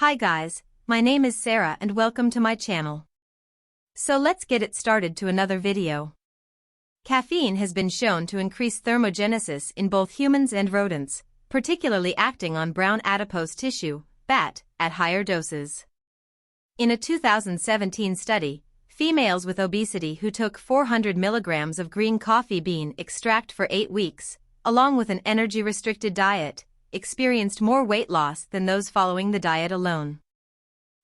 Hi guys, my name is Sarah and welcome to my channel. So let's get it started to another video. Caffeine has been shown to increase thermogenesis in both humans and rodents, particularly acting on brown adipose tissue, BAT, at higher doses. In a 2017 study, females with obesity who took 400 milligrams of green coffee bean extract for 8 weeks, along with an energy-restricted diet, experienced more weight loss than those following the diet alone.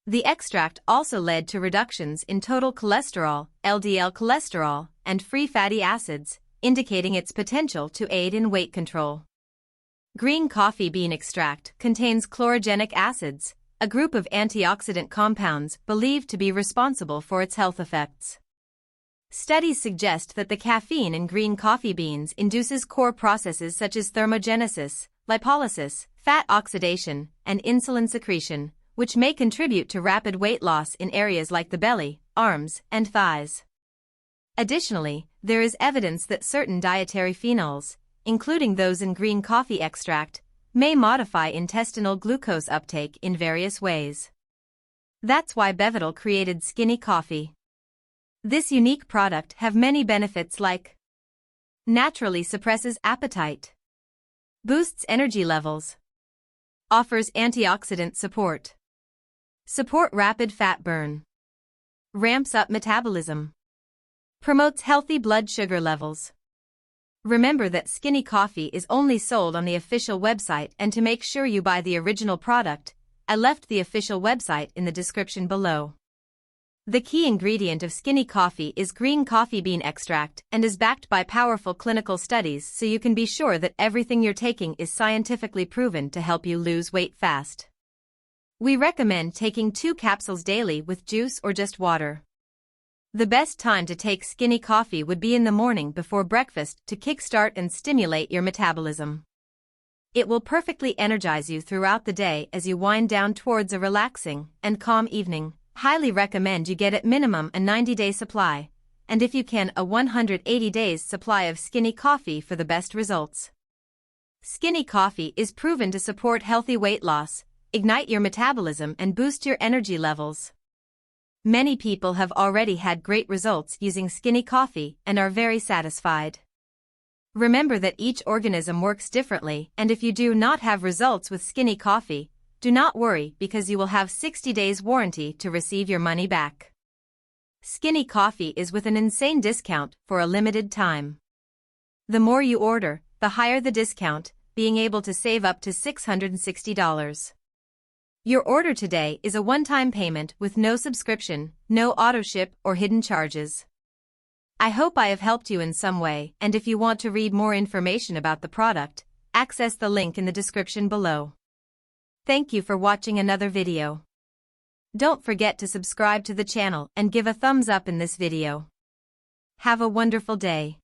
The extract also led to reductions in total cholesterol, LDL cholesterol, and free fatty acids, indicating its potential to aid in weight control. Green coffee bean extract contains chlorogenic acids, a group of antioxidant compounds believed to be responsible for its health effects. Studies suggest that the caffeine in green coffee beans induces core processes such as thermogenesis, lipolysis, fat oxidation, and insulin secretion, which may contribute to rapid weight loss in areas like the belly, arms, and thighs. Additionally, there is evidence that certain dietary phenols, including those in green coffee extract, may modify intestinal glucose uptake in various ways. That's why Bevital created Skinny Coffee. This unique product have many benefits like naturally suppresses appetite, boosts energy levels, offers antioxidant support, support rapid fat burn, ramps up metabolism, promotes healthy blood sugar levels. Remember that Skinny Coffee is only sold on the official website, and to make sure you buy the original product, I left the official website in the description below. The key ingredient of Skinny Coffee is green coffee bean extract and is backed by powerful clinical studies, so you can be sure that everything you're taking is scientifically proven to help you lose weight fast. We recommend taking 2 capsules daily with juice or just water. The best time to take Skinny Coffee would be in the morning before breakfast to kickstart and stimulate your metabolism. It will perfectly energize you throughout the day as you wind down towards a relaxing and calm evening. Highly recommend you get at minimum a 90-day supply, and if you can a 180 days supply of Skinny Coffee for the best results. Skinny Coffee is proven to support healthy weight loss, ignite your metabolism, and boost your energy levels. Many people have already had great results using Skinny Coffee and are very satisfied. Remember that each organism works differently, and if you do not have results with Skinny Coffee, do not worry, because you will have 60 days warranty to receive your money back. Skinny Coffee is with an insane discount for a limited time. The more you order, the higher the discount, being able to save up to $660. Your order today is a one-time payment with no subscription, no auto-ship or hidden charges. I hope I have helped you in some way, and if you want to read more information about the product, access the link in the description below. Thank you for watching another video. Don't forget to subscribe to the channel and give a thumbs up in this video. Have a wonderful day.